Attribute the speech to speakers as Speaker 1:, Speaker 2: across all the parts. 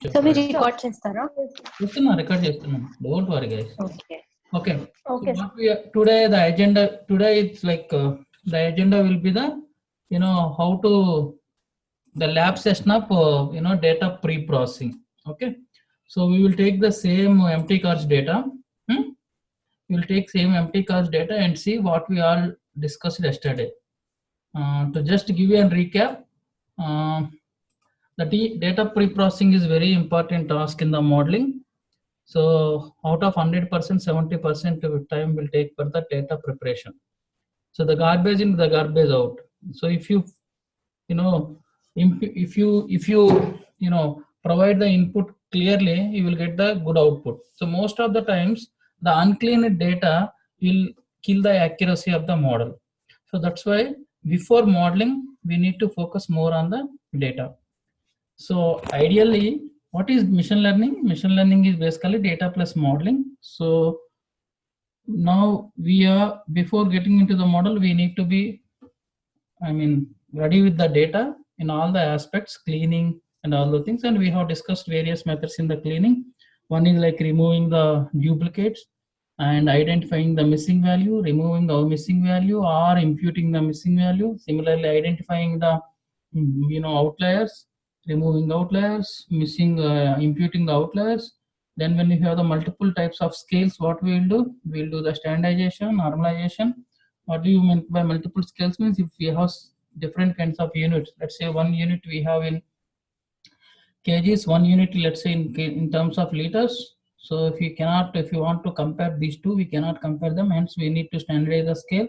Speaker 1: So we record chestara.
Speaker 2: Record చేస్తున్నాం. Don't worry, guys.
Speaker 1: Okay.
Speaker 2: Okay.
Speaker 1: Okay.
Speaker 2: So what we are, today the agenda today it's like the agenda will be the how to the lab session of data pre-processing. Okay. So we will take the same empty cars data. We will take same empty cars data and see what we all discussed yesterday. To just give you a recap. The data pre-processing is very important task in the modeling. So out of 100%, 70% of time will take for the data preparation. So the garbage in, the garbage out. So if you provide the input clearly, you will get the good output. So most of the times, the unclean data will kill the accuracy of the model. So that's why before modeling, we need to focus more on the data. So ideally, what is machine learning? Machine learning is basically data plus modeling. So now before getting into the model, we need to be, ready with the data in all the aspects, cleaning and all the things. And we have discussed various methods in the cleaning. One is like removing the duplicates and identifying the missing value, removing the missing value or imputing the missing value. Similarly, identifying the outliers, removing outliers, imputing the outliers. Then when you have the multiple types of scales, what we will do? We will do the standardization, normalization. What do you mean by multiple scales? Means if we have different kinds of units, let's say one unit we have in kgs, one unit let's say in terms of liters. So if you want to compare these two, we cannot compare them, hence we need to standardize the scale.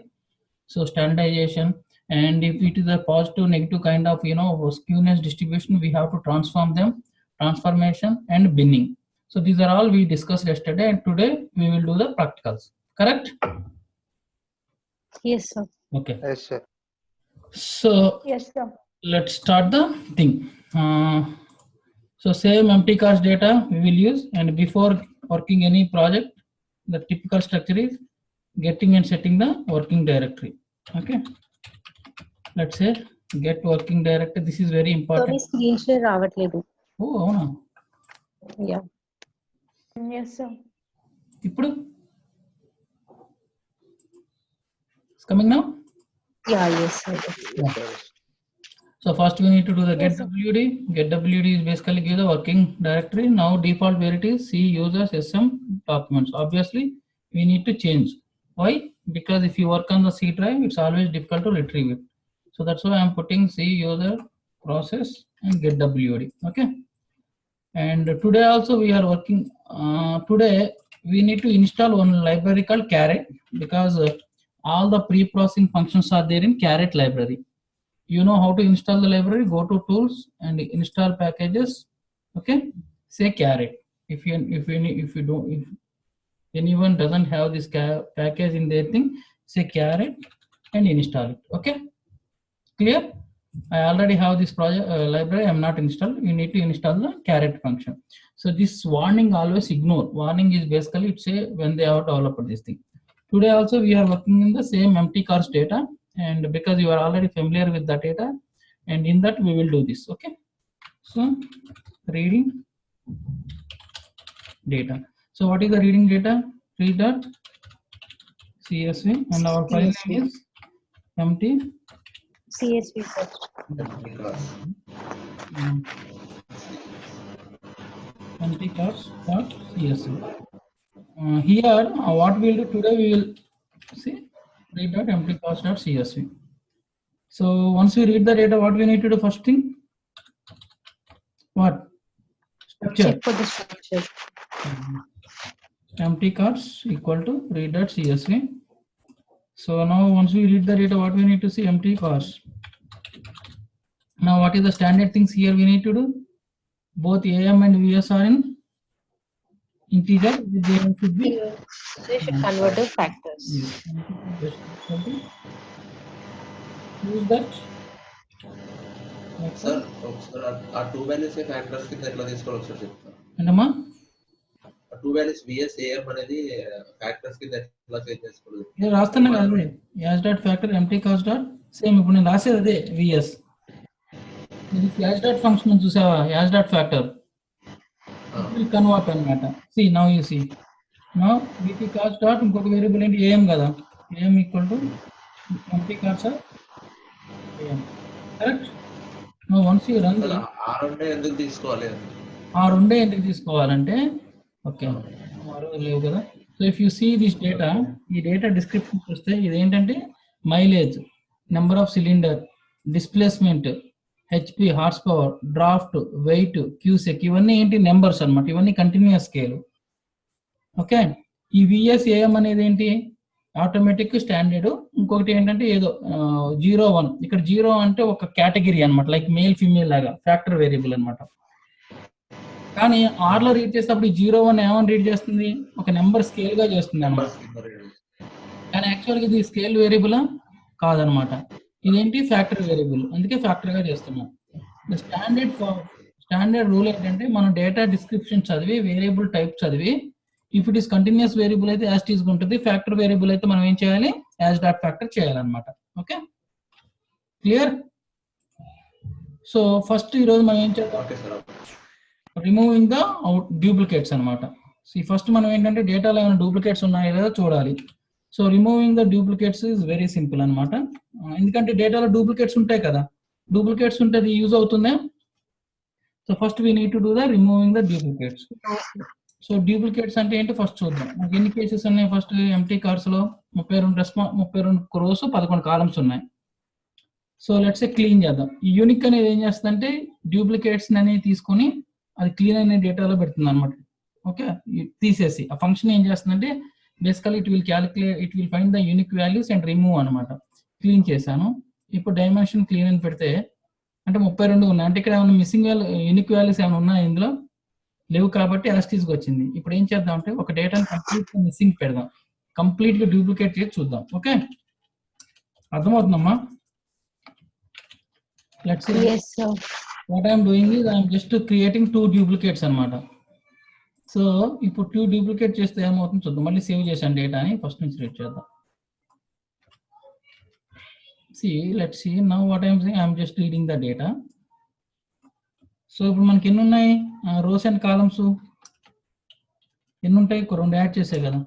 Speaker 2: So standardization. And if it is a positive negative kind of skewness distribution, we have to transform them, transformation and binning. So these are all we discussed yesterday, and today we will do the practicals. Correct?
Speaker 1: Yes, sir.
Speaker 2: Okay.
Speaker 3: Yes, sir.
Speaker 2: So
Speaker 1: Yes, sir.
Speaker 2: let's start the thing. So same empty cars data we will use, and before working any project, the typical structure is getting and setting the working directory. Okay. Let's say get working directory. This is very
Speaker 1: So
Speaker 2: important.
Speaker 1: we screen share రావట్లేదు.
Speaker 2: Oh, అవునా?
Speaker 1: Yeah. Yes, sir.
Speaker 2: ఇప్పుడు it's coming now.
Speaker 1: Yeah, yes, sir.
Speaker 2: So first we need to do the
Speaker 1: Yes,
Speaker 2: get
Speaker 1: sir.
Speaker 2: WD. Get WD is basically give the working directory. Now default where it is C users SM documents. Obviously we need to change. Why? Because if you work on the C drive, it's always difficult to retrieve it. So that's why I'm putting C user process and get WD. Okay. And today also we are working. Today we need to install one library called Caret, because all the pre-processing functions are there in Caret library. You know how to install the library? Go to tools and install packages. Okay, say Caret. If anyone doesn't have this package in their thing, say Caret and install it. Okay, clear? I already have this project library. I'm not installed. You need to install the Caret function. So this warning always ignore. Warning is basically it's a when they have developed this thing. Today also we are working in the same empty cars data, and because you are already familiar with the data, and in that we will do this. Okay. So reading data. So what is the reading data? Read.csv and our file name is empty
Speaker 1: CSV first.
Speaker 2: empty cars.csv. Here what we will do today, we will see read.empty cars.csv. So once we read the data, what we need to do first thing? What? Structure.
Speaker 1: Check for the structure.
Speaker 2: Empty cars equal to read.csv. So now once we read the data, what we need to see? Empty cars. Now what is the standard things here we need to do? Both AM and VS are in integer. They should be.
Speaker 1: They should convert the factors.
Speaker 2: Use that.
Speaker 4: Sir ఆ two values factors కింద ఎట్లా తీసుకోవాలి sir చెప్తాను.
Speaker 2: ఏంటమ్మా?
Speaker 4: ఆ two values VS AM అనేది factors కింద ఎట్లా చేంజ్ చేసుకోవాలి?
Speaker 2: నేను రాస్తున్నా కదా అదే as dot factor empty cost dot same. ఇప్పుడు నేను రాసేది అదే VS. ఇది యాజ్ డాట్ ఫంక్షన్ చూసావా? As dot factor will convert అనమాట. See now you see. Now VP cost dot ఇంకొక వేరియబుల్ ఏంటి AM కదా. AM equal to empty cost of AM. Correct? Now once you run the
Speaker 4: ఆ రెండే ఎందుకు తీసుకోవాలి?
Speaker 2: ఆ రెండే ఎందుకు తీసుకోవాలంటే ఓకే లేవు కదా. So if you see this data, ఈ డేటా డిస్క్రిప్షన్ చూస్తే ఇది ఏంటంటే mileage, number of cylinder, displacement, HP, horse power, draft, weight, qsec, ఇవన్నీ ఏంటి నెంబర్స్ అనమాట. ఇవన్నీ కంటిన్యూస్ స్కేల్. ఓకే, ఈ విఎస్ఏఎం అనేది ఏంటి ఆటోమేటిక్ స్టాండర్డ్. ఇంకొకటి ఏంటంటే ఏదో 0-1, ఇక్కడ 0 అంటే ఒక కేటగిరీ అనమాట, లైక్ మేల్ ఫీమేల్ లాగా ఫ్యాక్టర్ వేరియబుల్ అనమాట. కానీ ఆర్లో రీడ్ చేసేటప్పుడు 0-1 ఏమని రీడ్ చేస్తుంది, ఒక నెంబర్ స్కేల్ గా చేస్తుంది అనమాట. కానీ యాక్చువల్గా ఇది స్కేల్ వేరియబుల్ కాదనమాట, ఇదేంటి ఫ్యాక్టర్ వేరియబుల్, అందుకే ఫ్యాక్టర్ గా చేస్తున్నాం. స్టాండర్డ్ రూల్ ఏంటంటే మనం డేటా డిస్క్రిప్షన్ చదివి వేరియబుల్ టైప్ చదివి if it is continuous variable అయితే యాజ్ టీజ్ ఉంటుంది, ఫ్యాక్టర్ వేరియబుల్ అయితే మనం ఏం చేయాలి యాజ్ డాట్ ఫ్యాక్టర్ చేయాలన్నమాట. Okay clear? సో ఫస్ట్ ఈరోజు మనం ఏం చేద్దాం, రిమూవింగ్ ద డూప్లికేట్స్ అనమాట. ఫస్ట్ మనం ఏంటంటే డేటాలో ఏమైనా డూప్లికేట్స్ ఉన్నాయో లేదో చూడాలి. So removing the duplicates is very simple అనమాట. ఎందుకంటే డేటాలో డూప్లికేట్స్ ఉంటాయి కదా, డూప్లికేట్స్ ఉంటే అది యూజ్ అవుతుందా. So first we need to do the removing the duplicates. So duplicates అంటే ఏంటి ఫస్ట్ చూద్దాం. మనకి ఎన్ని కేసెస్ ఉన్నాయి, ఫస్ట్ ఎంటీ కార్డ్స్ లో 32 రోస్ 11 కాలమ్స్ ఉన్నాయి. సో లెట్స్ క్లీన్ చేద్దాం. ఈ యూనిక్ అనేది ఏం చేస్తుందంటే డూప్లికేట్స్ అనేది తీసుకొని అది క్లీన్ అనే డేటాలో పెడుతుంది అనమాట. ఓకే, తీసేసి ఆ ఫంక్షన్ ఏం చేస్తుందంటే basically it will calculate, it will find the unique values and remove అనమాట. క్లీన్ చేశాను. ఇప్పుడు డైమెన్షన్ క్లీన్ అని పెడితే అంటే 32 ఉన్నాయి. అంటే ఇక్కడ ఏమైనా మిస్సింగ్ యూనిక్ వాల్యూస్ ఏమైనా ఉన్నాయి, ఇందులో లేవు కాబట్టి యాస్టీస్కి వచ్చింది. ఇప్పుడు ఏం చేద్దాం అంటే ఒక డేటాని కంప్లీట్ గా మిస్సింగ్ పెడదాం, కంప్లీట్ గా డూప్లికేట్ చేసి చూద్దాం. ఓకే అర్థమవుతుందమ్మా? Let's see.
Speaker 1: Yes, sir.
Speaker 2: What I am doing is I am just creating 2 duplicates అనమాట. సో ఇప్పుడు 2 డూప్లికేట్ చేస్తే ఏమవుతుంది చూద్దాం. మళ్ళీ సేవ్ చేశాను డేటాని, ఫస్ట్ నుంచి రీడ్ చేద్దాం. Let's see now what I am saying. I am just reading the data. So ఇప్పుడు మనకి ఎన్ని ఉన్నాయి రోస్ అండ్ కాలమ్స్, ఎన్ని ఉంటాయి, 2 యాడ్ చేసే కదా.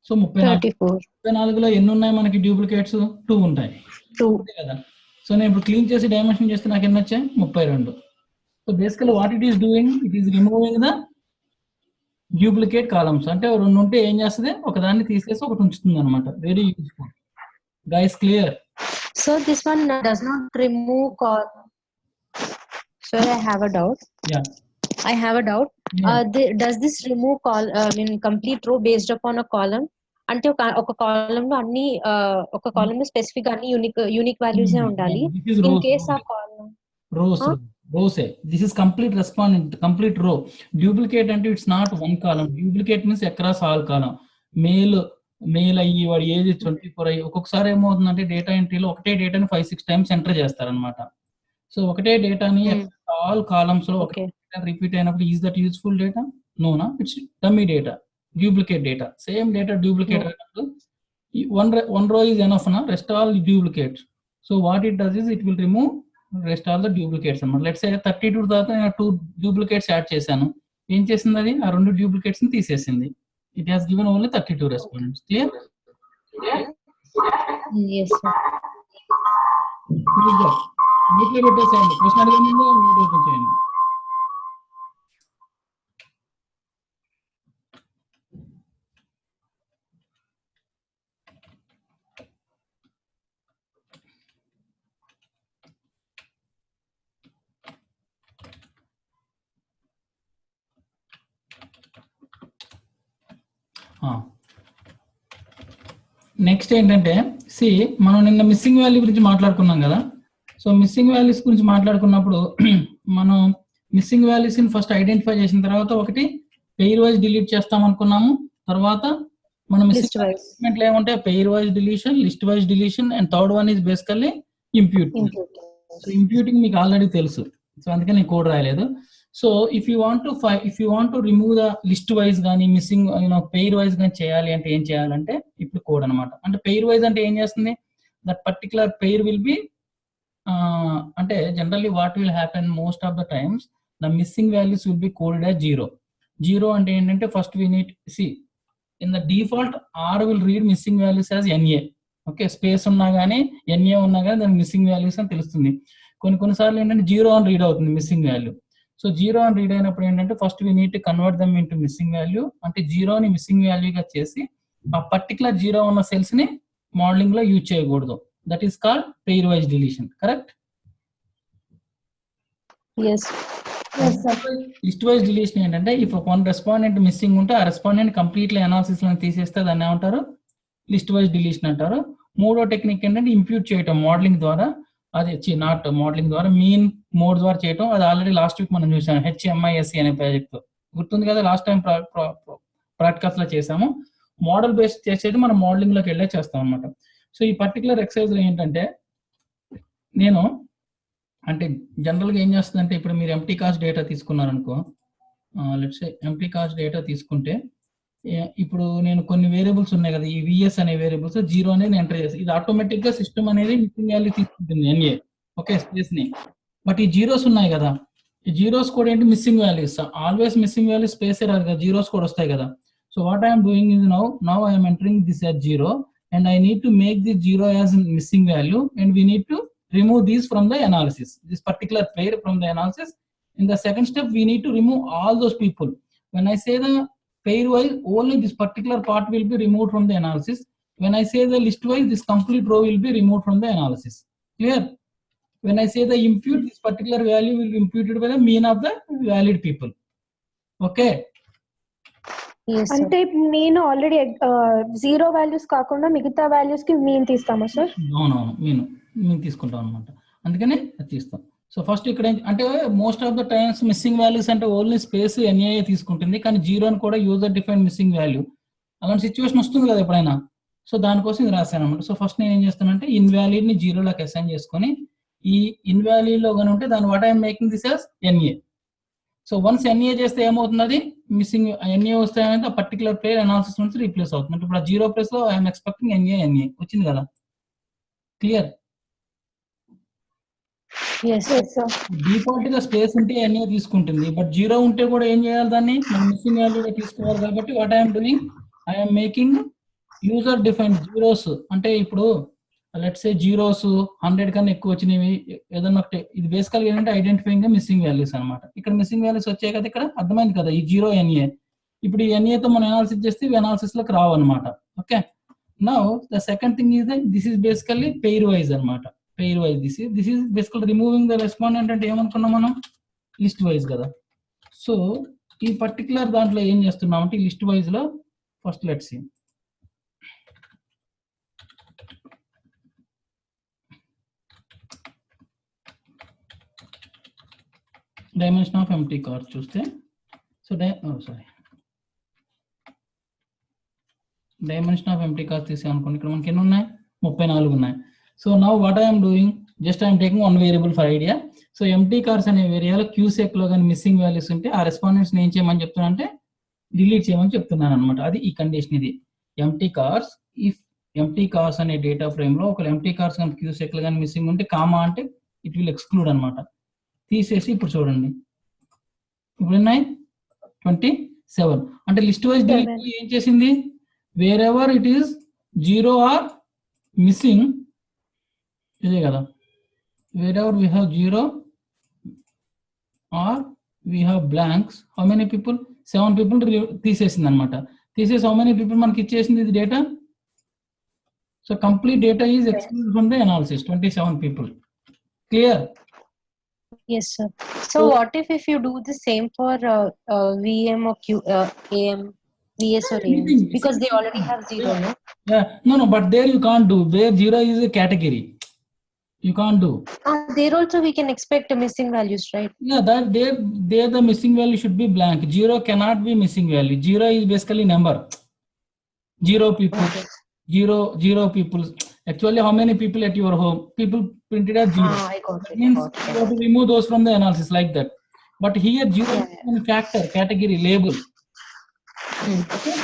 Speaker 2: సో 34లో ఎన్ని ఉన్నాయి మనకి డూప్లికేట్స్, 2 ఉంటాయి కదా. సో నేను ఇప్పుడు క్లీన్ చేసి డైమెన్షన్ చేస్తే నాకు ఎన్ని వచ్చాయి, 32. సో బేసికల్ what it is doing, it is removing the duplicate columns. అంటే 2 ఉంటే ఏం చేస్తుంది, ఒకదాన్ని తీసేసి ఒకటి ఉంచుతుంది అనమాట. Very useful guys. Clear?
Speaker 1: So this one does not remove Sir, I have a doubt.
Speaker 2: Yeah.
Speaker 1: I have a doubt.
Speaker 2: Yeah.
Speaker 1: Does this remove complete row based upon a column? అంటే ఒక కాలమ్ లో అన్ని ఒక column లో specific అన్ని unique values ఏ ఉండాలి. In case ఆ column
Speaker 2: rows this is complete row. Duplicate అంటే it's not 1 column. Duplicate means across all column. Male అయ్యి వాడి ఏజ్ 24 అయ్యి ఒక్కొక్కసారి ఏమవుతుందంటే డేటా ఎంట్రీలో ఒకటే డేటాని 5-6 టైమ్స్ ఎంటర్ చేస్తారనమాట. సో ఒకటే డేటాని ఆల్ కాలమ్స్ లో ఒకటే రిపీట్ అయినప్పుడు ఈజ్ దట్ యూస్ఫుల్ డేటా? నోనా, it's dummy data, duplicate data. Same data duplicate. One row is enough, na? Rest all duplicates. So what it does is it will remove rest all the duplicates. Let's say 32 తర్వాత 2 duplicates add చేశాను. ఏం చేసింది అది, ఆ 2 duplicates ని తీసేసింది. It has given only 32 respondents. Clear?
Speaker 1: Yes, sir.
Speaker 2: మీట్లో పెట్టేసేయండి. క్వశ్చన్ అడిగిన మీరు ఓపెన్ చేయండి. నెక్స్ట్ ఏంటంటే మనం నిన్న మిస్సింగ్ వాల్యూ గురించి మాట్లాడుకున్నాం కదా. సో మిస్సింగ్ వాల్యూస్ గురించి మాట్లాడుకున్నప్పుడు మనం మిస్సింగ్ వాల్యూస్ ని ఫస్ట్ ఐడెంటిఫై చేసిన తర్వాత ఒకటి పెయిర్ వైజ్ డిలీట్ చేస్తాం అనుకున్నాము. తర్వాత మనం మిస్సింగ్ ఏమంటే pairwise deletion, listwise deletion and third one is basically imputing. So imputing మీకు ఆల్రెడీ తెలుసు, సో అందుకే నేను కోడ్ రాయలేదు. So if you want to remove the listwise కానీ మిస్సింగ్ పెయిర్ వైజ్ కానీ చేయాలి అంటే ఏం చేయాలంటే ఇప్పుడు కోడ్ అనమాట. అంటే పెయిర్ వైజ్ అంటే ఏం చేస్తుంది, that particular pair will be అంటే generally what will happen most of the times the missing values will be coded as 0. Zero అంటే ఏంటంటే first we need see in the default R will read missing values as NA. Okay, space ఉన్నా కానీ ఎన్ఏ ఉన్నా కానీ దానికి missing values అని తెలుస్తుంది. కొన్నిసార్లు ఏంటంటే జీరో అని రీడ్ అవుతుంది మిస్సింగ్ వాల్యూ. సో జీరో అని రీడ్ అయినప్పుడు ఏంటంటే first we need to convert dum into missing value. అంటే జీరోని మిస్సింగ్ వాల్యూగా చేసి ఆ పర్టికులర్ జీరో ఉన్న సెల్స్ ని మోడలింగ్ లో యూజ్ చేయకూడదు. That is called pair wise deletion. Correct? List wise deletion ఏంటంటే ఇఫ్ వన్ రెస్పాండెంట్ మిస్సింగ్ ఉంటే ఆ రెస్పాండెంట్ కంప్లీట్లీ అనాలిసిస్ లో తీసేస్తే దాన్ని ఏమంటారు? లిస్ట్ వైజ్ డిలీషన్ అంటారు. మూడో టెక్నిక్ ఏంటంటే ఇంప్యూట్ చేయటం మోడలింగ్ ద్వారా, అది నాట్ మోడలింగ్ ద్వారా, మీన్ మోడ్ ద్వారా చేయటం. అది ఆల్రెడీ లాస్ట్ వీక్ మనం చూసాం HMISC అనే ప్రాజెక్ట్, గుర్తుంది కదా? లాస్ట్ టైం ప్రాక్టికల్స్ లో చేసాము. మోడల్ బేస్డ్ చేసేది మనం మోడలింగ్ లోకి వెళ్ళే చేస్తాం అనమాట. సో ఈ పర్టికులర్ ఎక్సర్సైజ్ లో ఏంటంటే నేను అంటే జనరల్ గా ఏం చేస్తుందంటే ఇప్పుడు మీరు ఎంప్టీ కాస్ట్ డేటా తీసుకున్నారనుకో, let's say mtcars data తీసుకుంటే ఇప్పుడు నేను కొన్ని వేరియబుల్స్ ఉన్నాయి కదా, ఈ విఎస్ అనే వేరియబుల్స్ జీరో అనేది ఎంటర్ చేస్తాను. ఇది ఆటోమేటిక్ గా సిస్టమ్ అనేది మిస్సింగ్ వాల్యూ తీసుకుంటుంది ఎన్ఏ, ఓకే, స్పేస్ ని. బట్ ఈ జీరోస్ ఉన్నాయి కదా, ఈ జీరోస్ కూడా ఏంటి missing values. Always missing value space రాదు కదా, జీరోస్ కూడా వస్తాయి కదా. So what I'm doing is now I'm entering this as zero and I need to make this zero as missing value and we need to remove these from the analysis, this particular pair from the analysis. In the second step we need to remove all those people. When I say the pair wise, only this particular part will be removed from the analysis. When I say the list wise, this complete row will be removed from the analysis. Clear? When I say the impute, this particular value will be imputed by the mean of the valid people. Okay?
Speaker 3: Yes, అంటే నేను already zero values కాకుండా మిగతా values కి mean తీస్తామా sir?
Speaker 2: అవునవును, mean తీసుకుంటాం అనమాట, అందుకనే అది తీస్తాం. సో ఫస్ట్ ఇక్కడ అంటే most of the times missing values అంటే ఓన్లీ స్పేస్ ఎన్ఏ తీసుకుంటుంది, కానీ జీరోని కూడా యూజర్ డిఫైన్ మిస్సింగ్ వాల్యూ అలాంటి సిచ్యువేషన్ వస్తుంది కదా ఎప్పుడైనా. సో దానికోసం ఇది రాశాను అనమాట. సో ఫస్ట్ నేను ఏం చేస్తానంటే ఇన్వాలిడ్ ని జీరోలోకి అసైన్ చేసుకొని ఈ ఇన్వాలిడ్ లో కానీ ఉంటే దాని what I'm making this as NA. So once NA చేస్తే ఏమవుతుంది, మిస్సింగ్ ఎన్ఏ వస్తే ఆ పర్టికులర్ పేర్ అనాలిసిస్ నుంచి రీప్లేస్ అవుతుంది. ఇప్పుడు ఆ జీరో ప్లేస్ లో ఐఎమ్ ఎక్స్పెక్టింగ్ ఎన్ఏ వచ్చింది కదా. క్లియర్? డిఫాల్ట్ గా స్పేస్ ఉంటే ఎన్ఏ తీసుకుంటుంది, బట్ జీరో ఉంటే కూడా ఏం చేయాలి, దాన్ని మనం మిస్సింగ్ వాల్యూగా తీసుకోవాలి. కాబట్టి what I'm doing, I'm making user defined zeros. అంటే ఇప్పుడు లెట్స్ సే జీరోస్ 100 కన్నా ఎక్కువ వచ్చినవి ఏదన్నా ఒకటి, ఇది బేసికల్ గా ఏంటంటే ఐడెంటిఫైయింగ్ మిస్సింగ్ వాల్యూస్ అనమాట. ఇక్కడ మిస్సింగ్ వాల్యూస్ వచ్చాయి కదా, ఇక్కడ అర్థమైంది కదా ఈ జీరో ఎన్ఏ. ఇప్పుడు ఈ ఎన్ఏతో మనం అనాలిసిస్ చేస్తే ఇవి అనాలిసిస్ లోకి రావు అనమాట. Okay, now the second thing is this is basically pairwise అనమాట. Pairwise this is basically removing the respondent అంటే ఏమనుకున్నాం మనం, లిస్ట్ వైజ్ కదా. సో ఈ పర్టికులర్ దాంట్లో ఏం చేస్తున్నాం అంటే ఈ లిస్ట్ వైజ్ లో first let's see. Dimension of mtcars చూస్తే, so dimension of mtcars తీసామనుకోండి, ఇక్కడ మనకి ఎన్ని ఉన్నాయి, 34 ఉన్నాయి. So now what I'm doing, just I'm taking one variable for idea. So empty cars అనే వేరియాలో క్యూసెక్ లో కానీ మిస్సింగ్ వాల్యూస్ ఉంటే ఆ రెస్పాండెంట్స్ ఏం చేయమని చెప్తున్నా అంటే డిలీట్ చేయమని చెప్తున్నాను అనమాట. అది ఈ కండిషన్. ఇది empty cars, if empty cars అనే డేటా ఫ్రేమ్ లో ఒక ఎంప్టీ కార్స్ కానీ క్యూసెక్ లో కానీ మిస్సింగ్ ఉంటే కామా అంటే ఇట్ విల్ ఎక్స్క్లూడ్ అనమాట. తీసేసి ఇప్పుడు చూడండి, ఇప్పుడు ఉన్నాయి 27. అంటే లిస్ట్ వైజ్ డిలీట్ ఏం చేసింది, wherever it is zero or missing, ఇదే కదా, wherever we have zero or we have blanks, how many people, 7 people తీసేసింది అనమాట. తీసేసి హౌ మెనీ పీపుల్ మనకి ఇచ్చేసింది ఇది data. So complete data is excluded from the analysis, 27 people. Clear?
Speaker 1: Yes, sir. So what if you do the same for VM or AM, VS or AM? Because they already have zero, no?
Speaker 2: Yeah, no, but there you can't do. Where zero is a category, you can't do.
Speaker 1: There also we can expect missing values, right?
Speaker 2: Yeah, that there the missing value should be blank. Zero cannot be missing value. Zero is basically number. Zero people. Okay. Zero people. Actually, how many people at your home? People printed as zero.
Speaker 1: I got it.
Speaker 2: Means you have to remove those from the analysis like that. But here zero is factor, category, label. Okay.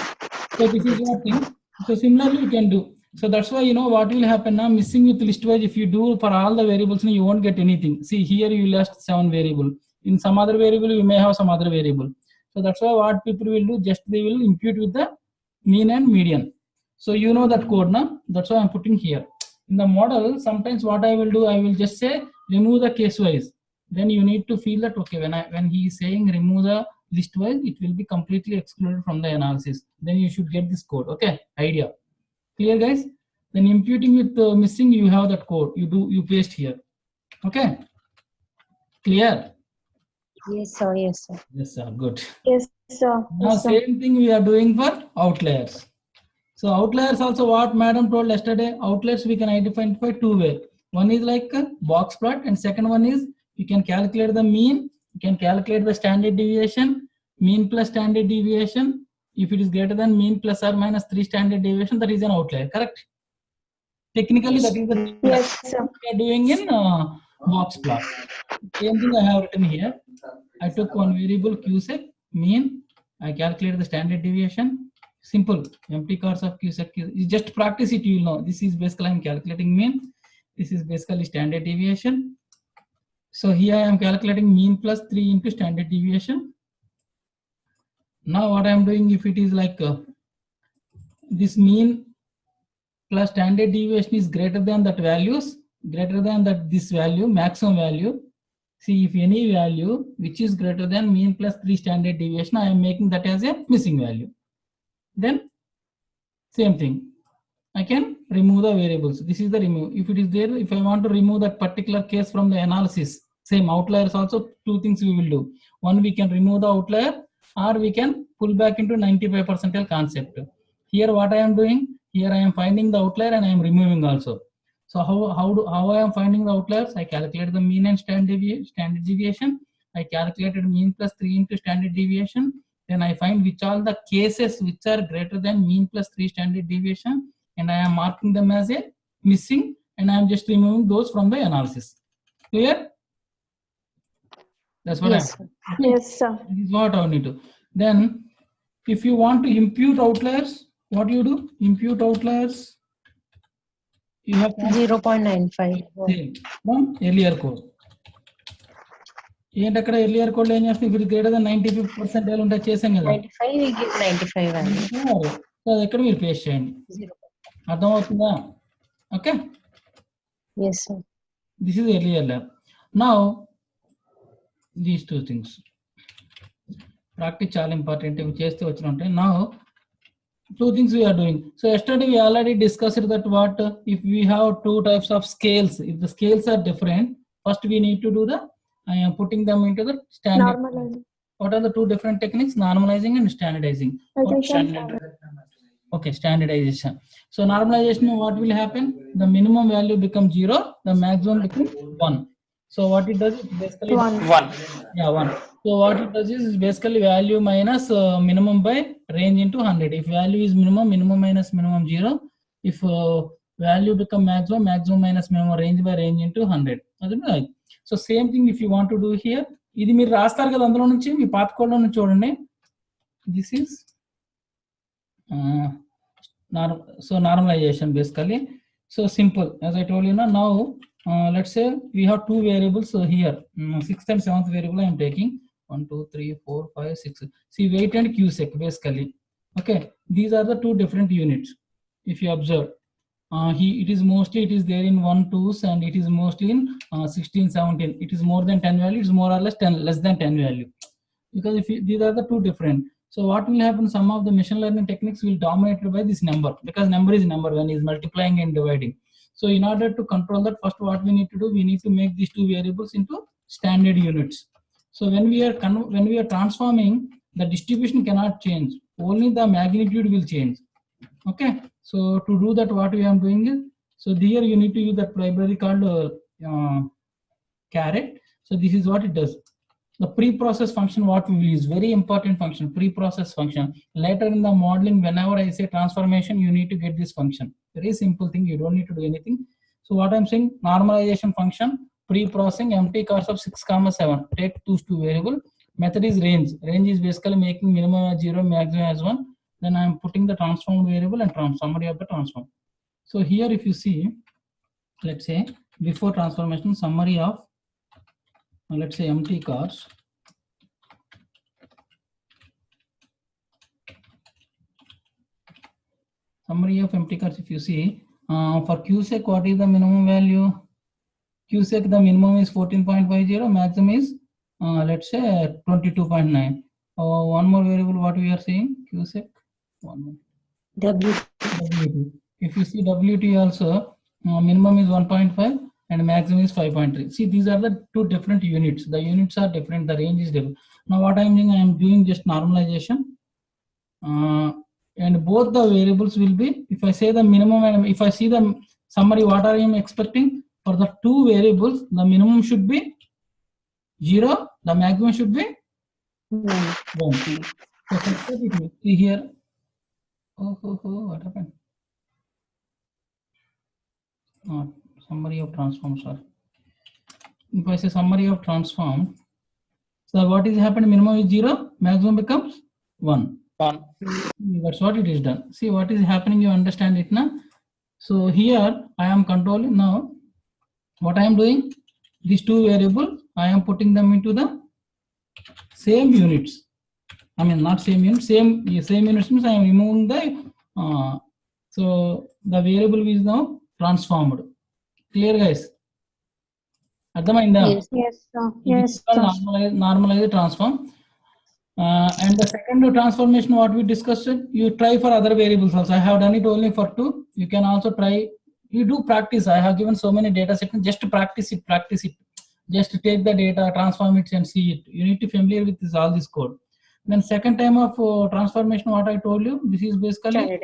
Speaker 2: So this is one thing. So similarly you can do. So that's why what will happen now, missing with list wise, if you do for all the variables, you won't get anything. See here you lost 7 variable. In some other variable you may have some other variable. So that's why what people will do, just they will impute with the mean and median. So you know that code now. That's why I'm putting here. In the model, sometimes what I will do, I will just say remove the case wise. Then you need to feel that okay, when he is saying remove the list wise, it will be completely excluded from the analysis. Then you should get this code. Okay, idea clear, guys? Then imputing with missing, you have that code. You paste here. Okay, clear?
Speaker 1: Yes, sir. Yes, sir.
Speaker 2: Yes, sir. Good.
Speaker 3: Yes, sir.
Speaker 2: Now
Speaker 3: Yes, sir.
Speaker 2: same thing we are doing for outliers. So outliers also what madam told yesterday, outliers we can identify two ways. One is like a box plot and second one is you can calculate the mean, you can calculate the standard deviation, mean plus standard deviation. If it is greater than mean plus or minus 3 standard deviation, that is an outlier, correct? Technically that is the
Speaker 3: Yes, sir.
Speaker 2: we are doing in box plot. Same thing I have written here. I took one variable QSEC, mean, I calculate the standard deviation. Simple, empty cars of QSEC. You just practice it, you will know. This is basically I'm calculating mean. This is basically standard deviation. So here I am calculating mean plus 3 into standard deviation. Now what I am doing, if it is like this mean plus standard deviation is greater than that values, greater than that this value, maximum value. See, if any value which is greater than mean plus 3 standard deviation, I am making that as a missing value. Then same thing, I can remove the variables. This is the remove. If it is there, if I want to remove that particular case from the analysis, same outliers also, two things we will do. One, we can remove the outlier or we can pull back into 95 percentile concept. Here what I am doing, here I am finding the outlier and I am removing also. So how I am finding the outliers? I calculate the mean and standard deviation. I calculated mean plus 3 into standard deviation. Then I find which all the cases which are greater than mean plus 3 standard deviation, and I am marking them as a missing, and I am just removing those from the analysis. Clear? That's what
Speaker 1: Yes,
Speaker 2: I am.
Speaker 3: Yes, sir.
Speaker 2: This is what I need to. Then, if you want to impute outliers, what do you do? Impute outliers. You have
Speaker 1: 0.95.
Speaker 2: same from earlier code. ఏంటి అక్కడ earlier code ఏం చేస్తాం, ఇప్పుడు greater than 95 percentile ఉంటే చేసాం కదా,
Speaker 1: 95, we give 95 value.
Speaker 2: So అది ఎక్కడ మీరు పేస్ట్ చేయండి.
Speaker 1: 0.
Speaker 2: అర్థమవుతుందా? Okay,
Speaker 1: Yes, sir.
Speaker 2: This is earlier lab. Now these two things practice చాలా ఇంపార్టెంట్, ఇవి చేస్తే వచ్చిన ఉంటాయి. Now two things we are doing. So yesterday we already discussed that what if we have two types of scales, if the scales are different, first we need to do the I am putting them into the standard.
Speaker 3: Normalizing.
Speaker 2: What are the two different techniques? Normalizing and standardizing. Okay, standardization. So normalization, what will happen? The minimum value becomes 0, the maximum becomes 1. So what it does is basically
Speaker 3: 1.
Speaker 2: Yeah, 1. So what it does is basically value minus minimum by range into 100. If value is minimum, minimum minus minimum 0. If value become maximum, maximum minus minimum, range by range into 100. So same thing if you want to do here. ఇది మీరు రాస్తారు కదా అందులో నుంచి, మీ పాత కోడ్లో నుంచి చూడండి. This is so normalization basically. So simple, as I told you now. Let's say we have two variables here. 6th and 7th variable I am taking. 1, 2, 3, 4, 5, 6. See, weight and QSEC basically. Okay, these are the two different units. If you observe, it is there in 1, 2s, and it is mostly in 16, 17. It is more than 10 value. It is more or less 10, less than 10 value. Because these are the two different. So what will happen? Some of the machine learning techniques will dominate by this number, because number is number when is multiplying and dividing. So in order to control that, first what we need to do, we need to make these two variables into standard units. So when we are transforming, the distribution cannot change, only the magnitude will change. Okay, so to do that, what we are doing is, so here you need to use that library called caret. So this is what it does. The pre-process function, what we will use, very important function, pre-process function. Later in the modeling, whenever I say transformation, you need to get this function. Very simple thing, you don't need to do anything. So what I'm saying, normalization function, pre-processing empty cars of 6, 7. Take those two variable. Method is range. Range is basically making minimum as 0, maximum as 1. Then I am putting the transformed variable and summary of the transform. So here if you see, let's say before transformation, summary of, let's say empty cars summary of empty cars. If you see for QSEC, what is the minimum value? QSEC, the minimum is 14.50, maximum is let's say 22.9. One more variable, what we are seeing, QSEC, WT. If you see WT also, minimum is 1.5 and maximum is 5.3. See, these are the two different units. The units are different, the range is different. Now what I am doing, I am doing just normalization, and both the variables will be, if I say the minimum and if I see the summary, what I am expecting for the two variables, the minimum should be 0, the maximum should be 1. So see here. What happened? Summary of transform, sorry. If I say summary of transform, so what is happened? Minimum is 0, maximum becomes 1. That's what it is done. See what is happening, you understand it now. So here I am controlling. Now what I am doing, these two variables, I am putting them into the same units. I mean not same units, same units means I am removing the so the variable is now transformed. Clear guys?
Speaker 3: Yes, sir. Yes, sir.
Speaker 2: Normalize transform. And the second transformation, what we discussed, you try for other variables also. I have done it only for 2. You can also try. You do practice. I have given so many data sets. Just to practice it. Just to take the data, transform it, and see it. You need to familiar with all this code. Then second time of transformation, what I told you, this is basically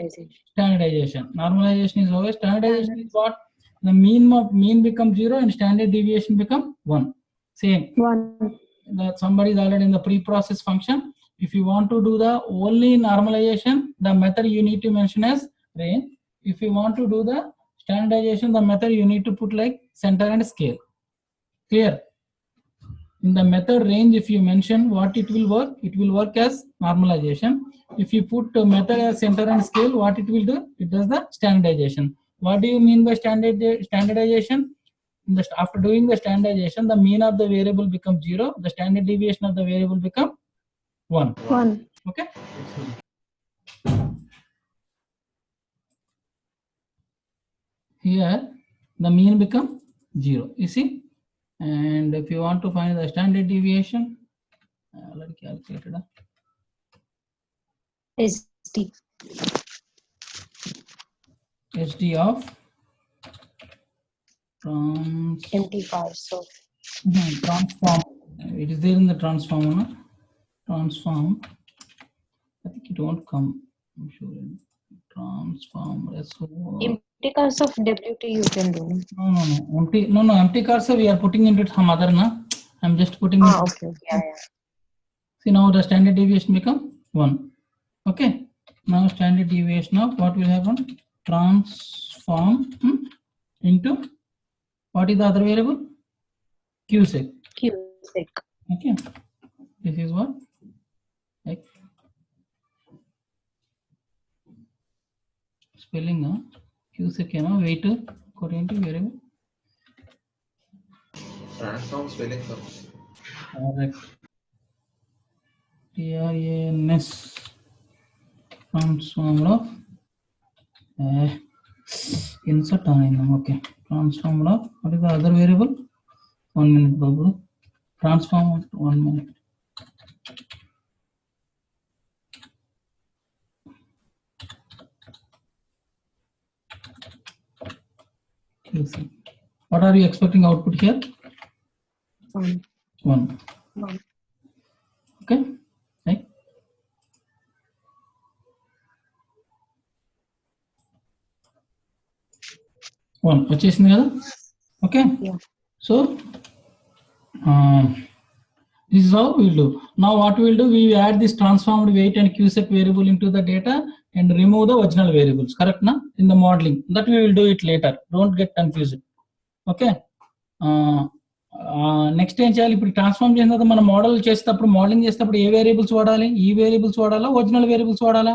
Speaker 2: standardization. Normalization is always standardization. Is what the mean becomes 0 and standard deviation become 1. Same.
Speaker 3: 1.
Speaker 2: That somebody is already in the pre-process function. If you want to do the only normalization, the method you need to mention as range. If you want to do the standardization, the method you need to put like center and scale. Clear? In the method range, if you mention what it will work as normalization. If you put method as center and scale, what it will do? It does the standardization. What do you mean by standardization? After doing the standardization, the mean of the variable becomes 0. The standard deviation of the variable become 1. Okay. Here, the mean become 0. You see. And if you want to find the standard deviation, I already calculated. SD of
Speaker 1: empty cars. So
Speaker 2: transform. It is there in the transform. Transform. I think it won't come. I'm sure. Transform.
Speaker 1: Empty cars of WT you can do.
Speaker 2: No. Empty cars we are putting into some other na. I'm just putting.
Speaker 1: Okay. Yeah.
Speaker 2: See now the standard deviation become 1. Okay. Now standard deviation of what will happen? Transform into what is the other variable? QSEC. Okay. This is what? Like spelling QSEC weight according to variable.
Speaker 4: Transform spelling.
Speaker 2: Correct. TRANS transformed of insert okay. Transformed of what is the other variable? 1 minute, Babu. Transform 1 minute. What are you expecting output here? 1. Okay. Right. One. వచ్చేసింది కదా? Okay.
Speaker 1: Yeah.
Speaker 2: So this is how we'll do. Now what we'll do, we add this transformed weight and QSEC variable into the data and remove the original variables. Correct na? In the modeling. That we will do it later. Don't get confused. Okay. Next ఏం చేయాలి? ఇప్పుడు transform చేసిన తర్వాత మనం model చేసేటప్పుడు modelling చేసేటప్పుడు ఏ variables వాడాలి? ఈ వేరియబుల్స్ వాడాలా, ఒరిజినల్ వేరియబుల్స్ వాడాలా?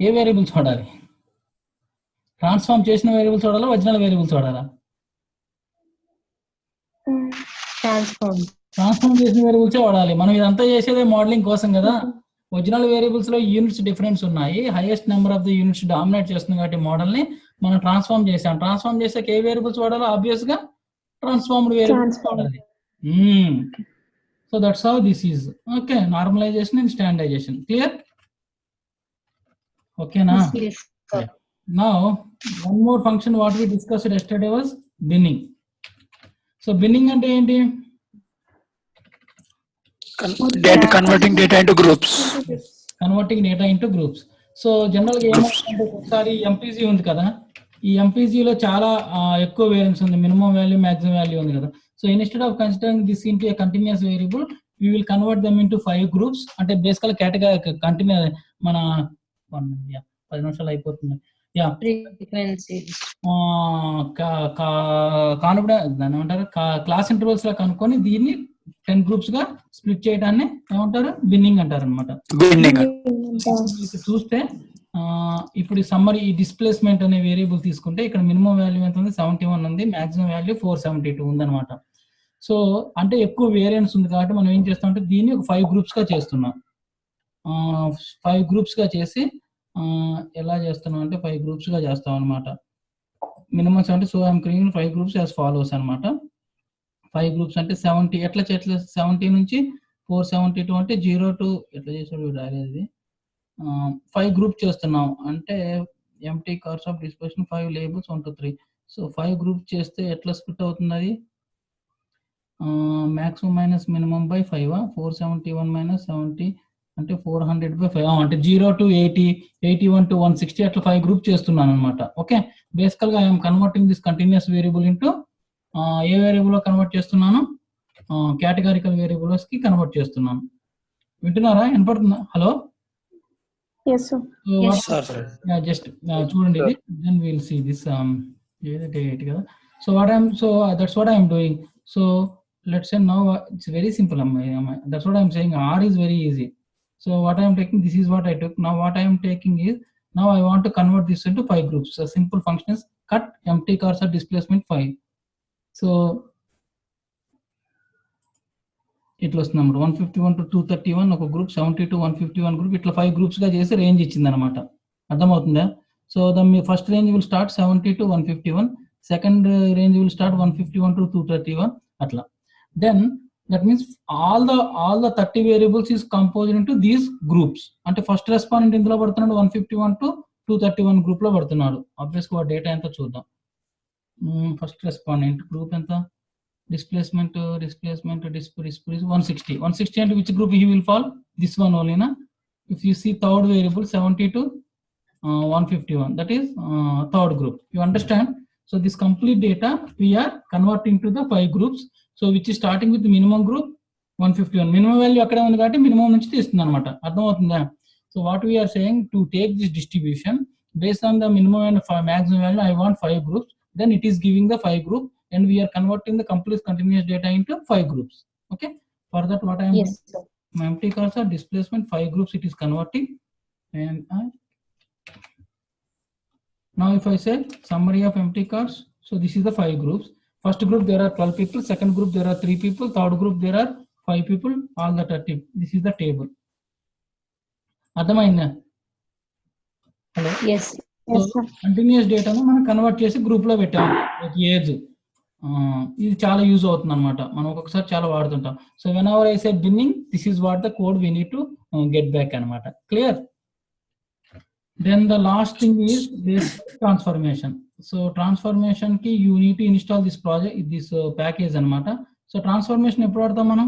Speaker 2: ఏ వేరియబుల్స్ వాడాలి? ట్రాన్స్ఫార్మ్ చేసిన వేరియబుల్స్ వాడాలా, ఒరిజినల్ వేరియబుల్స్ వాడాలా? ట్రాన్స్ఫార్మ్ చేసిన వేరియబుల్సే వాడాలి. మనం ఇదంతా చేసేదే మోడలింగ్ కోసం కదా. ఒరిజినల్ వేరియబుల్స్ లో యూనిట్స్ డిఫరెన్స్ ఉన్నాయి. Highest number of the units dominate చేస్తుంది కాబట్టి మోడల్ ని మనం ట్రాన్స్ఫార్మ్ చేసాం. ట్రాన్స్ఫార్మ్ చేసాక ఏ వేరియబుల్స్ వాడాలో ఆబ్వియస్ గా ట్రాన్స్ఫార్మ్డ్ వేరియబుల్స్ వాడాలి. So that's how this is. Okay, normalisation and standardisation clear? ఓకేనా? Now one more function what we discussed yesterday was binning. So binning అంటే ఏంటి?
Speaker 5: Converting data into groups.
Speaker 2: Converting data into groups. So general గా ఏమవుతుందంటే ఒకసారి MPG ఉంది కదా, ఈ ఎంపీజీలో చాలా ఎక్కువ వేరియన్స్ ఉంది, మినిమం వాల్యూ మాక్సిమం వాల్యూ ఉంది కదా. So instead of considering this into a continuous variable we will convert them into 5 groups. అంటే బేసికల్ కేటగిరీ కంటిన్యూ మన 10 నిమిషాలు అయిపోతుంది. యా, కాన్ఫిడెన్స్ దాన్ని ఏమంటారు, క్లాస్ ఇంటర్వల్స్ లా కనుక్కొని దీన్ని 10 గ్రూప్స్ గా స్ప్లిట్ చేయడాన్ని ఏమంటారు, బిన్నింగ్ అంటారు అనమాట. చూస్తే ఇప్పుడు సమ్మరీ ఈ డిస్ప్లేస్మెంట్ అనే వేరియబుల్ తీసుకుంటే ఇక్కడ మినిమం వాల్యూ ఎంత ఉంది, 71 ఉంది, మాక్సిమం వాల్యూ 472 ఉంది అనమాట. సో అంటే ఎక్కువ వేరియన్స్ ఉంది కాబట్టి మనం ఏం చేస్తాం అంటే దీన్ని ఒక 5 గ్రూప్స్ గా చేస్తున్నాం. 5 గ్రూప్స్ గా చేసి ఎలా చేస్తున్నాం అంటే 5 గ్రూప్స్ గా చేస్తాం అనమాట. Minimum 70. So I'm creating 5 groups as follows అనమాట. 5 గ్రూప్స్ అంటే 70 ఎట్లా 70 నుంచి 472 అంటే 0 to ఎట్లా చేసాడు రాలేదు. 5 గ్రూప్ చేస్తున్నాం అంటే empty cars of displacement 5 labels 1 to 3. So 5 group చేస్తే ఎట్లా స్ప్లిట్ అవుతుంది అది, maximum minus minimum by 5. 471 minus 70 అంటే 400/5 అంటే 0 to 80, 81 to 160 అట్లా 5 గ్రూప్ చేస్తున్నాను అనమాట. ఓకే, బేసికల్ గా I'm converting this continuous variable into A variable లో కన్వర్ట్ చేస్తున్నాను, కేటగారికల్ వేరియబుల్స్ కి కన్వర్ట్ చేస్తున్నాను. వింటున్నారా? వినపడుతుందా? హలో, జస్ట్ చూడండి ఇది, దెన్ విల్ సీ దిస్ కదా. So that's what I'm doing. So let's say now it's very simple. That's what I'm saying. R is very easy. So what I am taking, this is what I took. Now what I am taking is, now I want to convert this into 5 groups. So simple function is cut empty cursor displacement 5. So it was number 151 to 231 ఒక group, 70 to 151 group, ఇట్లా 5 groups గా చేసి range ఇచ్చింది అనమాట. అర్థమవుతుందా? So first range will start 70 to 151, second range will start 151 to 231 అట్లా. Then that means all the 30 variables is composed into these groups. అంటే first respondent ఇందులో పడుతున్నాడు 151 to 231 గ్రూప్ లో పడుతున్నాడు. ఆబ్వియస్ గా డేటా ఎంత చూద్దాం. ఫస్ట్ రెస్పాండెంట్ గ్రూప్ ఎంత, డిస్ప్లేస్మెంట్ 160 అంటే which group he will fall, this one only na. If you see third variable 70 to 151, that is third group. You understand? So this complete data we are converting to the 5 groups. So which is starting with the minimum group 151. Minimum value akkade undi kabatti minimum nunchi teestundi anamata. Ardham avutunda? So what we are saying, to take this distribution based on the minimum and maximum value, I want 5 groups. Then it is giving the 5 group, and we are converting the complete continuous data into 5 groups. Okay. For that what I am doing, my empty cursor displacement 5 groups it is converting, and now if I say summary of empty cars, so this is the 5 groups. First group there are 12 people, second group there are 3 people, third group there are 5 people, all the 30. This is the table. అర్థమైందా? Hello, continuous డేటాను మనం convert చేసి group లో పెట్టాము. Age ఇది చాలా use అవుతుంది అనమాట, మనం ఒక్కొక్కసారి చాలా వాడుతుంటాం. So whenever I say binning, this is what the code we need to get back అనమాట. Clear? Then the last thing is this transformation. So transformation ki you need to install this project, this package anamata. So transformation eppudu vaadtam manam.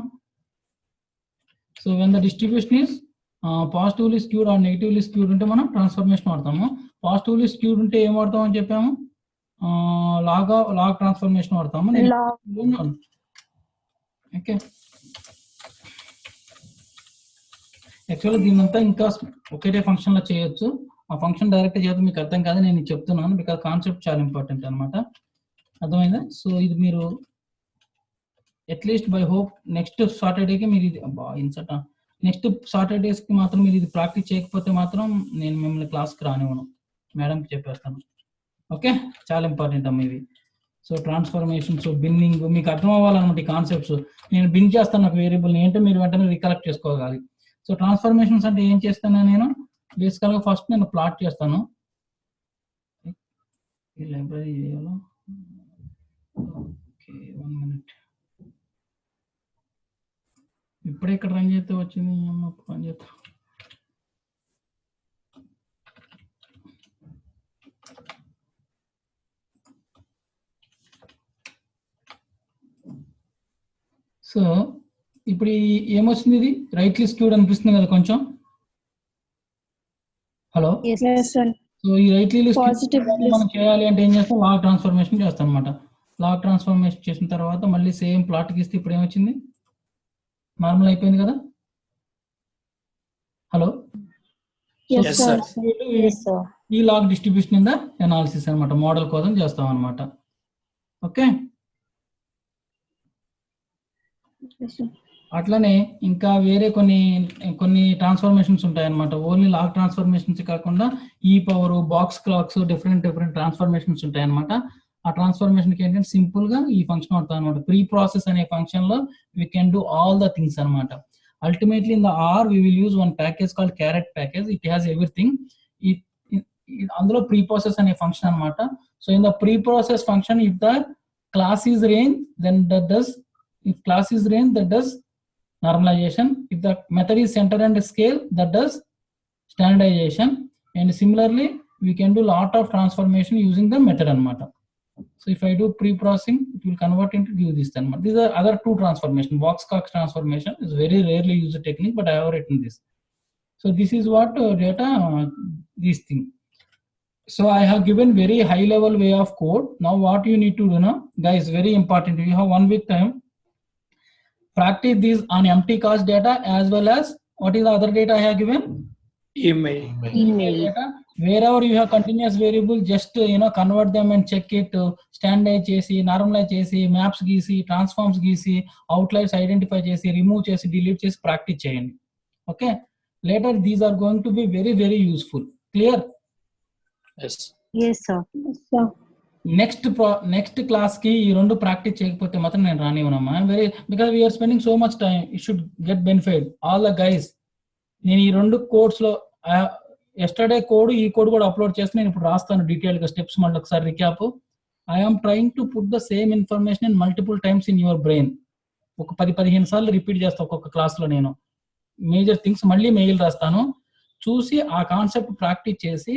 Speaker 2: So when the distribution is positively skewed or negatively skewed unte manam transformation vaadtamu. Positively skewed unte em vaadtam ani cheppamu, log transformation vaadtamu. Okay, actually దీనంతా ఇంకా ఒకే function లో చేయొచ్చు. ఆ function direct చేస్తే మీకు అర్థం కాదు, నేను చెప్తున్నాను, బికాజ్ కాన్సెప్ట్ చాలా ఇంపార్టెంట్ అనమాట. అర్థమైందా? సో ఇది మీరు అట్లీస్ట్ బై హోప్ నెక్స్ట్ సాటర్డేకి మీరు ఇది నెక్స్ట్ సాటర్డేస్ కి మాత్రం మీరు ఇది ప్రాక్టీస్ చేయకపోతే మాత్రం నేను మిమ్మల్ని క్లాస్కి రానివ్వను, మేడంకి చెప్పేస్తాను. ఓకే, చాలా ఇంపార్టెంట్ అమ్మ ఇది. సో ట్రాన్స్ఫర్మేషన్స్, బిన్నింగ్, మీకు అర్థం అవ్వాలన్నమాట ఈ కాన్సెప్ట్స్. నేను బిన్ చేస్తాను ఒక వేరియబుల్ ఏంటో మీరు వెంటనే రికలెక్ట్ చేసుకోవాలి. సో ట్రాన్స్ఫర్మేషన్స్ అంటే ఏం చేస్తాను నేను బేసికల్గా ఫస్ట్ నేను ప్లాట్ చేస్తాను. ఈ లైబ్రరీ చేయాలో, ఓకే 1 minute. ఇప్పుడే ఇక్కడ రన్ చేస్తే వచ్చింది రన్ చేస్తా. సో ఇప్పుడు ఏమొస్తుంది, ఇది రైట్ లిస్ట్ క్యూడ్ అనిపిస్తుంది కదా కొంచెం. హలో, సో ఈ రైట్ లిస్ట్ మనం చేయాలి అంటే ఏం చేస్తాం, లాగ్ ట్రాన్స్ఫర్మేషన్ చేస్తాం అనమాట. లాగ్ ట్రాన్స్ఫర్మేషన్ చేసిన తర్వాత మళ్ళీ సేమ్ ప్లాట్ కి ఇస్తే ఇప్పుడు ఏమొచ్చింది, నార్మల్ అయిపోయింది కదా. హలో, ఈ log distribution in the analysis అనమాట, మోడల్ కోసం చేస్తాం అనమాట. ఓకే, అట్లనే ఇంకా వేరే కొన్ని ట్రాన్స్ఫర్మేషన్స్ ఉంటాయి అనమాట. ఓన్లీ లాగ్ ట్రాన్స్ఫర్మేషన్స్ కాకుండా ఈ power, box Cox, different transformations ఉంటాయి అనమాట. ఆ ట్రాన్స్ఫర్మేషన్ కి ఏంటంటే సింపుల్ గా ఈ ఫంక్షన్ అవుతుంది అనమాట. ప్రీ ప్రాసెస్ అనే ఫంక్షన్ లో we can do all the things అనమాట. Ultimately in the R we will use one package called caret package. It has everything. అందులో ప్రీ ప్రాసెస్ అనే ఫంక్షన్ అనమాట. So in the preprocess function, if the class is range, then that does, if class is range, that does normalization. If the method is center and scale, that does standardization. And similarly we can do lot of transformation using the method anamata. So if I do pre-processing, it will convert into give this anamata. These are other two transformation. Box-Cox transformation is very rarely used technique, but I have written this. So this is what data this thing. So I have given very high level way of code. Now what you need to do now, guys, very important, you have 1 week time. Practice these on empty cast data as well as what is the other data I have given?
Speaker 5: Email
Speaker 2: data. Wherever you have continuous variable, just convert them and check it. Standardize chesi, normalize chesi, maps gisi, transforms gisi, outliers identify chesi, remove chesi, delete chesi, practice cheyandi. Okay. Later these are going to be very, very useful. Clear?
Speaker 1: Yes sir.
Speaker 2: Next class కి ఈ రెండు practice చేయకపోతే మాత్రం నేను రానివ్వనమ్మా. Because we're spending so much time, you should get benefit all the guys. నేను ఈ రెండు కోడ్స్ లో ఎస్టర్డే కోడ్, ఈ కోడ్ కూడా అప్లోడ్ చేస్తే నేను ఇప్పుడు రాస్తాను డీటెయిల్ గా స్టెప్స్. మళ్ళీ ఒకసారి recap. I'm trying to put the same information in multiple times in your brain. ఒక 10-15 సార్లు రిపీట్ చేస్తాను ఒక్కొక్క క్లాస్ లో. నేను మేజర్ థింగ్స్ మళ్ళీ మెయిల్ రాస్తాను, చూసి ఆ కాన్సెప్ట్ ప్రాక్టీస్ చేసి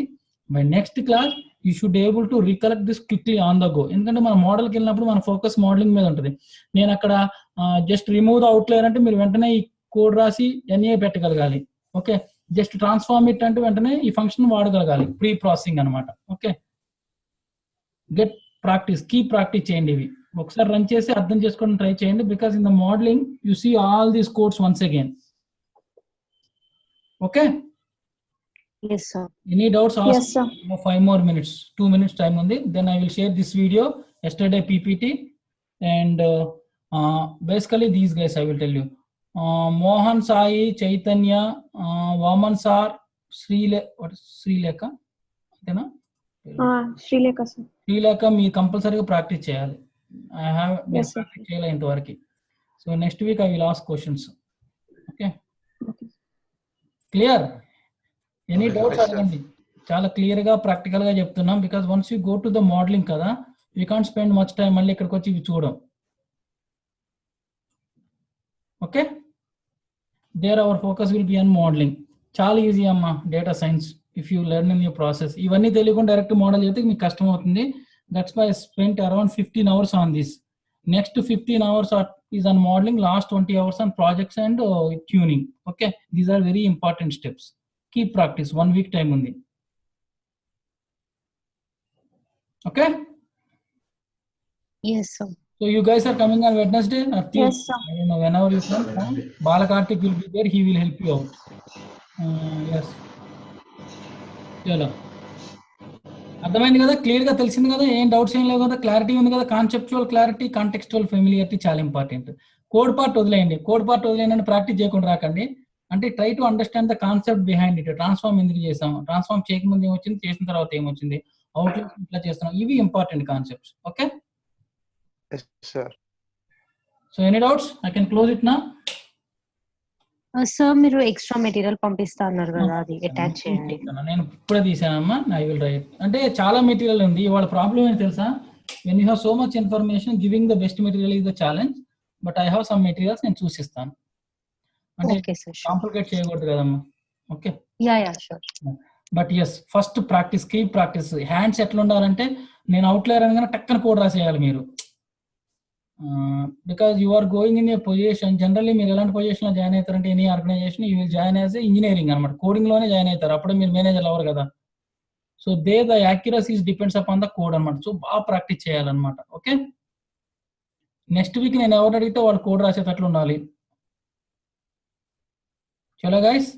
Speaker 2: by next class you should able to recollect this quickly on the go. ఎందుకంటే మన మోడల్కి వెళ్ళినప్పుడు మన ఫోకస్ మోడలింగ్ మీద ఉంటుంది. నేను అక్కడ జస్ట్ రిమూవ్ ద అవుట్లైర్ అంటే మీరు వెంటనే ఈ కోడ్ రాసి ఎన్ఏ పెట్టగలగాలి. ఓకే, జస్ట్ ట్రాన్స్ఫార్మ్ ఇట్ అంటే వెంటనే ఈ ఫంక్షన్ వాడగలగాలి. ప్రీ ప్రాసెసింగ్ అనమాట. ఓకే, గెట్ ప్రాక్టీస్, కీ ప్రాక్టీస్ చేయండి. ఇవి ఒకసారి రన్ చేసి అర్థం చేసుకోవడం ట్రై చేయండి. Because in the modelling you see all these codes once again. Okay,
Speaker 1: Yes sir.
Speaker 2: Any doubts? Ask.
Speaker 3: Yes sir.
Speaker 2: 5 more minutes, 2 minutes time on this. Then I will share this video, yesterday PPT, and basically these guys I will tell you. Mohan Sai, Chaitanya, Vaman Sar, Srilekha. Okay,
Speaker 3: Srilekha sir.
Speaker 2: Srilekha me compulsory practice cheyali. I have
Speaker 3: practice
Speaker 2: cheyala intavariki. So next week I will ask questions. Okay. Clear? Any doubts అడగండి. చాలా clear గా practical గా చెప్తున్నాం. Because once you go to the modelling కదా, you can't spend much time మళ్ళీ ఇక్కడికి వచ్చి ఇవి చూడడం. Okay, there our focus will be on modelling. చాలా ఈజీ అమ్మా data science if you learn in your process. ఇవన్నీ తెలియకుండా డైరెక్ట్ మోడల్ చేస్తే మీకు కష్టం అవుతుంది. That's why I spent around 15 hours on this. Next 15 hours is on modeling, last 20 hours on projects and tuning. Okay, these are very important steps. Keep practice. 1 week time undi. Okay.
Speaker 1: Yes sir.
Speaker 2: So you guys are coming on Wednesday or Tuesday?
Speaker 3: Yes sir.
Speaker 2: I don't know, whenever you come. Balakartik will be there, he will help you out. Yes. Chalo. అర్థమైంది కదా, clear గా తెలిసింది కదా, ఏం doubts ఏం లేవు కదా, clarity ఉంది కదా. కాన్సెప్చువల్ క్లారిటీ, కాంటెక్స్చువల్ ఫెమిలియారిటీ చాలా ఇంపార్టెంట్. కోడ్ పార్ట్ వదిలేయండి. కోడ్ పార్ట్ వదిలేయండి, ప్రాక్టీస్ చేయకుండా రాకండి. అంటే try to understand the concept behind it. Transform ఎందుకు చేసాం, ట్రాన్స్ఫార్మ్ చేయకముందు ఏమొచ్చింది, చేసిన తర్వాత ఏమొచ్చింది, అవుట్లైన్ ఇట్లా చేస్తున్నాం, ఇవి important concepts. Okay,
Speaker 6: Yes, sir.
Speaker 2: So any doubts? I can close it now.
Speaker 1: Sir మీరు ఎక్స్ట్రా మెటీరియల్ పంపిస్తా అన్నారు కదా, అది అటాచ్ చేయండి.
Speaker 2: నేను ఇప్పుడే తీసానమ్మా. I will write. అంటే చాలా మెటీరియల్ ఉంది. ఇవాళ ప్రాబ్లం ఏంటి తెలుసా, when you have so much information, giving the best material is the challenge. But I have some materials నేను చూసిస్తాను. అంటే కాంప్లికేట్ చేయకూడదు కదమ్మా. Okay,
Speaker 1: yeah sure.
Speaker 2: But yes, first practice, keep practice. Hands ఎట్లా ఉండాలంటే, నేను అవుట్లైర్ అనగానే టక్కన కోడ్ రాసేయాలి మీరు. Because you are going in a position, generally మీరు ఎలాంటి పొజిషన్ లో జాయిన్ అవుతారంటే, any organisation you will join as engineering అనమాట, కోడింగ్ లోనే జాయిన్ అవుతారు. అప్పుడే మీరు మేనేజర్ అవ్వరు కదా. So the accuracies depends upon the code అనమాట. సో బాగా ప్రాక్టీస్ చేయాలన్నమాట. ఓకే, నెక్స్ట్ వీక్ నేను ఎవరు అడిగితే వాళ్ళు కోడ్ రాసేటట్లు ఉండాలి. చలో గైస్.